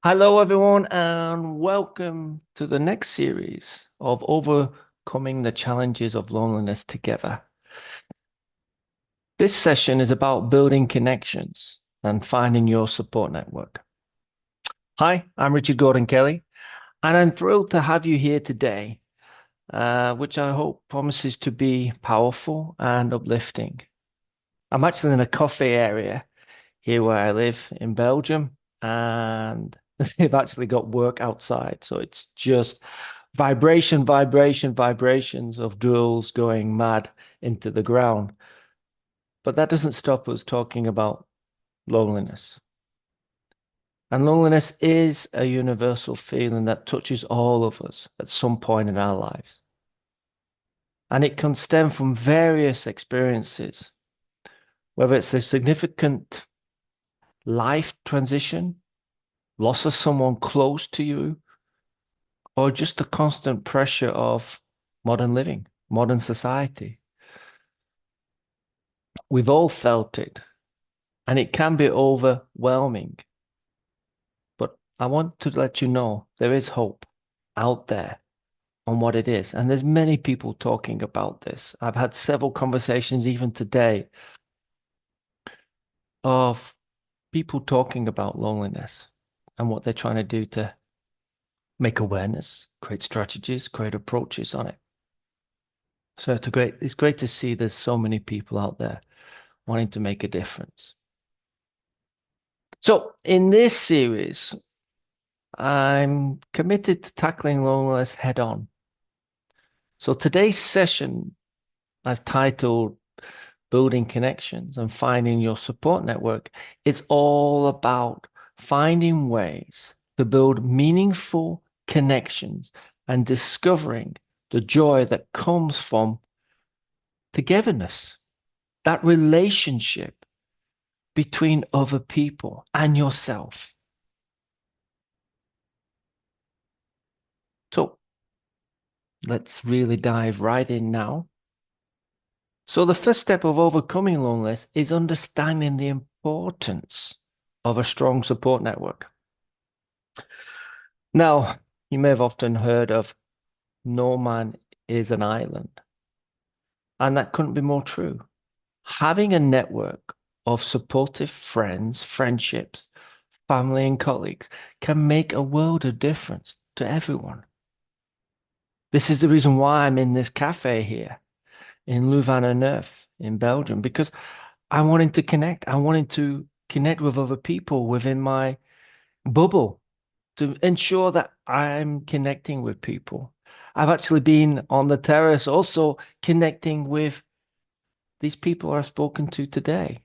Hello, everyone, and welcome to the next series of overcoming the challenges of loneliness together. This session is about building connections and finding your support network. Hi, I'm Richard Gordon Kelly, and I'm thrilled to have you here today, which I hope promises to be powerful and uplifting. I'm actually in a cafe area here where I live in Belgium, and they've actually got work outside. So it's just vibration, vibration, vibrations of drills going mad into the ground. But that doesn't stop us talking about loneliness. And loneliness is a universal feeling that touches all of us at some point in our lives. And it can stem from various experiences, whether it's a significant life transition, loss of someone close to you, or just the constant pressure of modern living, modern society. We've all felt it, and it can be overwhelming. But I want to let you know there is hope out there on what it is. And there's many people talking about this. I've had several conversations even today of people talking about loneliness and what they're trying to do to make awareness, create strategies, create approaches on it. So it's great to see there's so many people out there wanting to make a difference. So in this series, I'm committed to tackling loneliness head on. So today's session is titled Building Connections and Finding Your Support Network. It's all about finding ways to build meaningful connections and discovering the joy that comes from togetherness, that relationship between other people and yourself. So let's really dive right in now. So, the first step of overcoming loneliness is understanding the importance of a strong support network. Now, you may have often heard of no man is an island, and that couldn't be more true. Having a network of supportive friends, friendships, family, and colleagues can make a world of difference to everyone. This is the reason why I'm in this cafe here in Louvain-la-Neuve in Belgium, because I wanted to connect. I wanted to connect with other people within my bubble to ensure that I'm connecting with people. I've actually been on the terrace also connecting with these people I've spoken to today.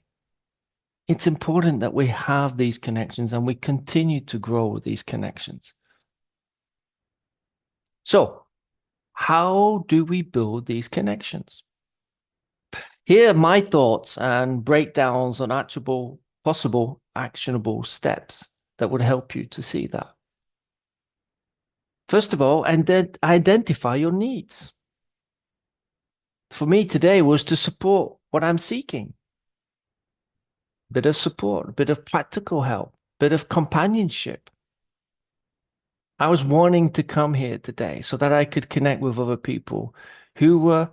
It's important that we have these connections and we continue to grow these connections. So, how do we build these connections? Here are my thoughts and breakdowns on possible actionable steps that would help you to see that. First of all, and then identify your needs. For me today was to support what I'm seeking. Bit of support, bit of practical help, bit of companionship. I was wanting to come here today so that I could connect with other people who were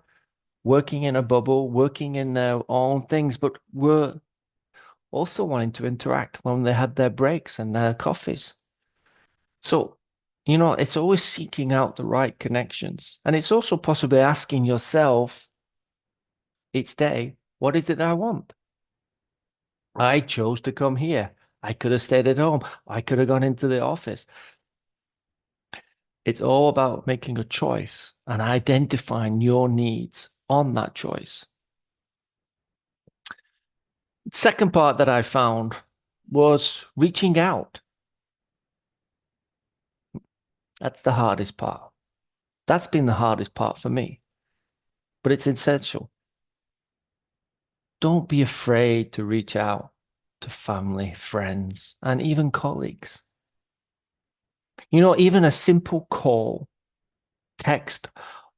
working in a bubble, working in their own things, but were also wanting to interact when they had their breaks and their coffees. So, it's always seeking out the right connections. And it's also possibly asking yourself each day, what is it that I want? I chose to come here. I could have stayed at home. I could have gone into the office. It's all about making a choice and identifying your needs on that choice. Second part that I found was reaching out. That's the hardest part. That's been the hardest part for me, but it's essential. Don't be afraid to reach out to family, friends, and even colleagues. Even a simple call, text,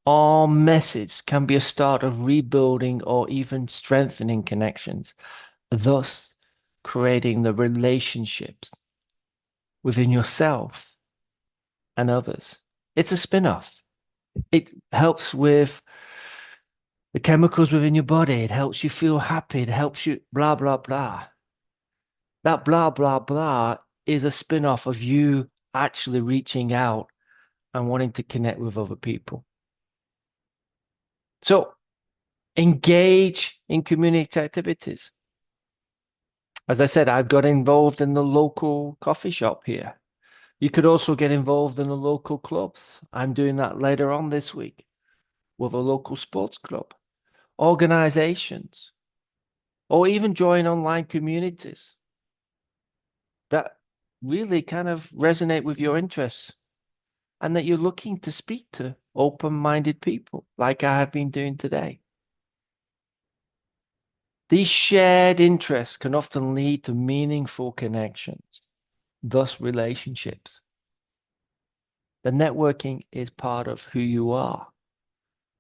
or message can be a start of rebuilding or even strengthening connections, thus creating the relationships within yourself and others. It's a spin-off. It helps with the chemicals within your body. It helps you feel happy. It helps you blah, blah, blah. That blah, blah, blah is a spin-off of you actually reaching out and wanting to connect with other people. So engage in community activities. As I said, I've got involved in the local coffee shop here. You could also get involved in the local clubs. I'm doing that later on this week with a local sports club, organizations, or even join online communities that really kind of resonate with your interests and that you're looking to speak to open-minded people like I have been doing today. These shared interests can often lead to meaningful connections, thus relationships. The networking is part of who you are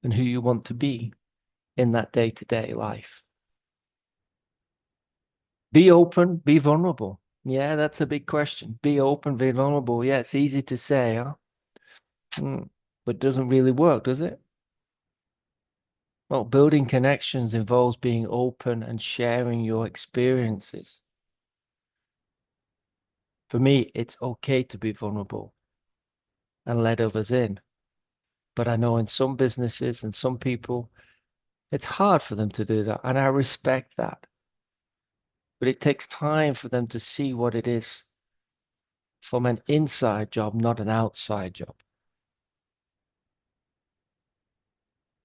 and who you want to be in that day-to-day life. Be open, be vulnerable. Yeah, that's a big question. Be open, be vulnerable. Yeah, it's easy to say, huh? But it doesn't really work, does it? Well, building connections involves being open and sharing your experiences. For me, it's okay to be vulnerable and let others in. But I know in some businesses and some people, it's hard for them to do that. And I respect that. But it takes time for them to see what it is from an inside job, not an outside job.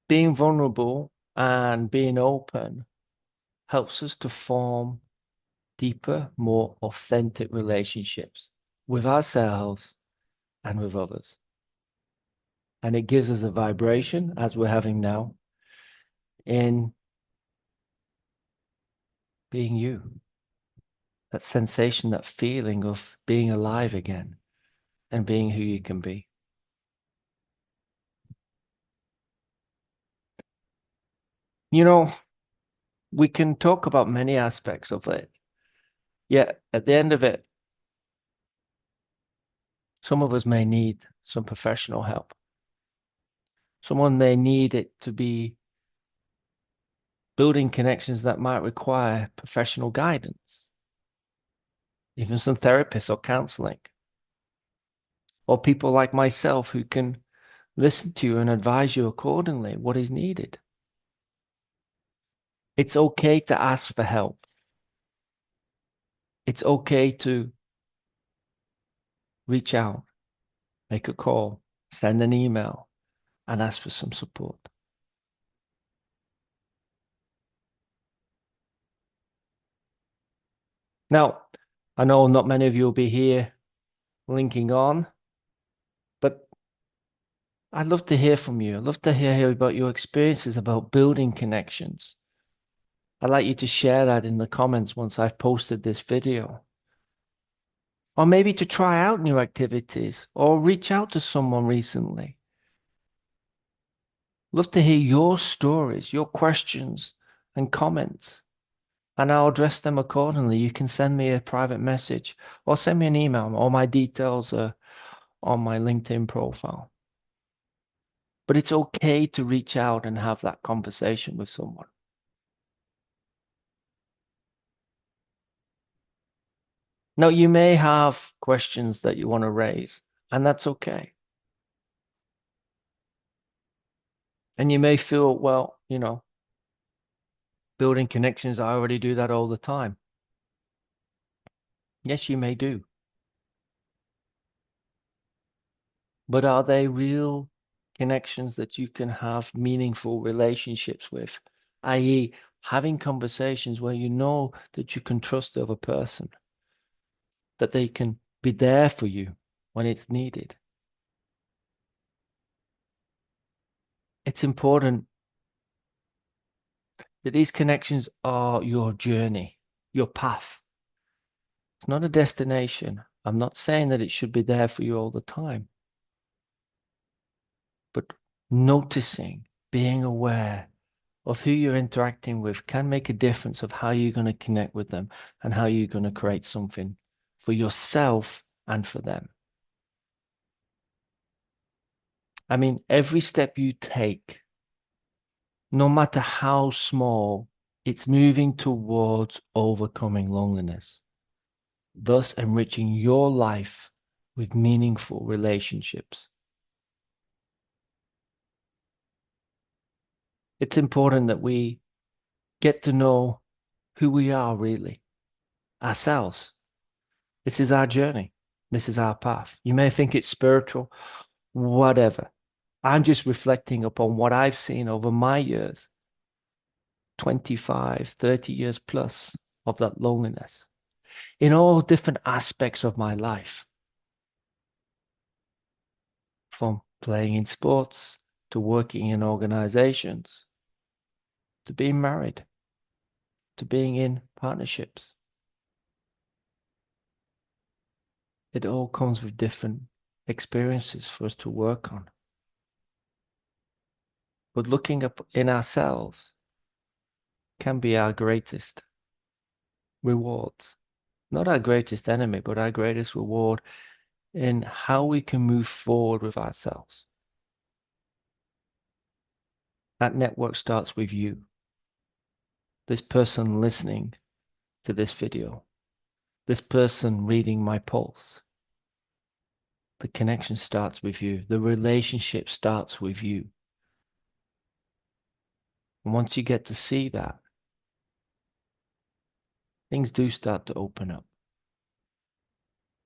Being vulnerable and being open helps us to form deeper, more authentic relationships with ourselves and with others. And it gives us a vibration, as we're having now, in being you. That sensation, that feeling of being alive again and being who you can be. You know, we can talk about many aspects of it. Yet at the end of it, some of us may need some professional help. Someone may need it to be building connections that might require professional guidance, even some therapists or counseling, or people like myself who can listen to you and advise you accordingly what is needed. It's okay to ask for help. It's okay to reach out, make a call, send an email, and ask for some support. Now, I know not many of you will be here linking on, but I'd love to hear from you. I'd love to hear about your experiences about building connections. I'd like you to share that in the comments once I've posted this video. Or maybe to try out new activities or reach out to someone recently. Love to hear your stories, your questions and comments, and I'll address them accordingly. You can send me a private message or send me an email. All my details are on my LinkedIn profile. But it's okay to reach out and have that conversation with someone. Now, you may have questions that you want to raise, and that's okay. And you may feel, well, building connections, I already do that all the time. Yes, you may do. But are they real connections that you can have meaningful relationships with? I.e., having conversations where you know that you can trust the other person, that they can be there for you when it's needed. It's important that these connections are your journey, your path. It's not a destination. I'm not saying that it should be there for you all the time, but noticing, being aware of who you're interacting with can make a difference of how you're going to connect with them and how you're going to create something for yourself and for them. I mean, every step you take, no matter how small, it's moving towards overcoming loneliness, thus enriching your life with meaningful relationships. It's important that we get to know who we are really, ourselves. This is our journey. This is our path. You may think it's spiritual, whatever. I'm just reflecting upon what I've seen over my years, 25, 30 years plus of that loneliness in all different aspects of my life, from playing in sports to working in organizations to being married to being in partnerships. It all comes with different experiences for us to work on. But looking up in ourselves can be our greatest rewards. Not our greatest enemy, but our greatest reward in how we can move forward with ourselves. That network starts with you, this person listening to this video, this person reading my pulse. The connection starts with you. The relationship starts with you. And once you get to see that, things do start to open up.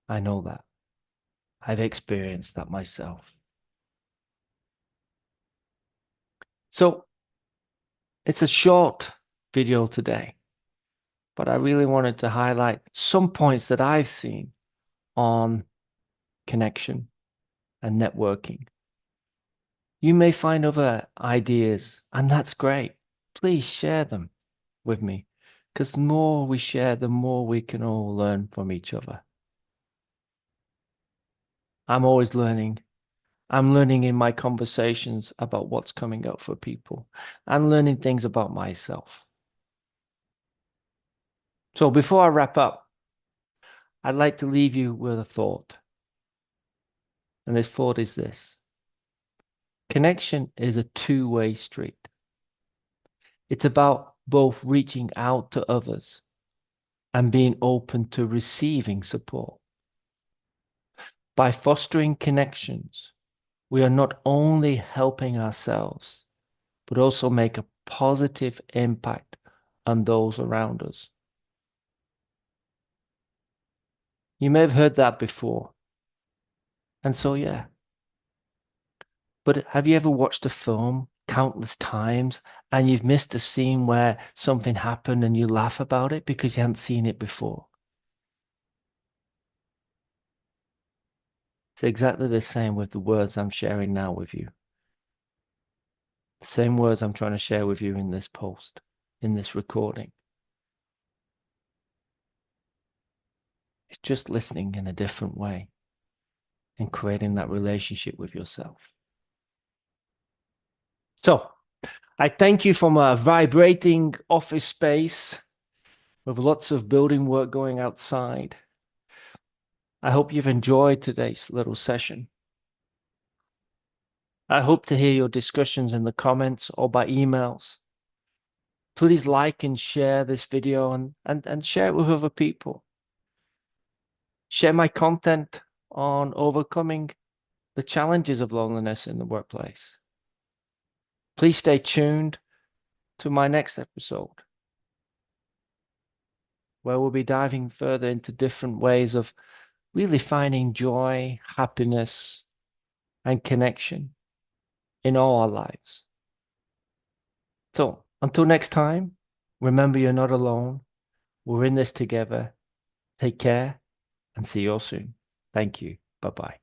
I know that. I've experienced that myself. So it's a short video today, but I really wanted to highlight some points that I've seen on connection and networking. You may find other ideas, and that's great. Please share them with me, because the more we share, the more we can all learn from each other. I'm always learning. I'm learning in my conversations about what's coming up for people and learning things about myself. So before I wrap up, I'd like to leave you with a thought. And this thought is this: connection is a two-way street. It's about both reaching out to others and being open to receiving support. By fostering connections, we are not only helping ourselves, but also make a positive impact on those around us. You may have heard that before. And so, yeah. But have you ever watched a film countless times and you've missed a scene where something happened and you laugh about it because you hadn't seen it before? It's exactly the same with the words I'm sharing now with you. The same words I'm trying to share with you in this post, in this recording. It's just listening in a different way and creating that relationship with yourself. So, I thank you from a vibrating office space with lots of building work going outside. I hope you've enjoyed today's little session. I hope to hear your discussions in the comments or by emails. Please like and share this video and share it with other people. Share my content on overcoming the challenges of loneliness in the workplace. Please stay tuned to my next episode, where we'll be diving further into different ways of really finding joy, happiness, and connection in all our lives. So until next time, remember you're not alone. We're in this together. Take care and see you all soon. Thank you. Bye-bye.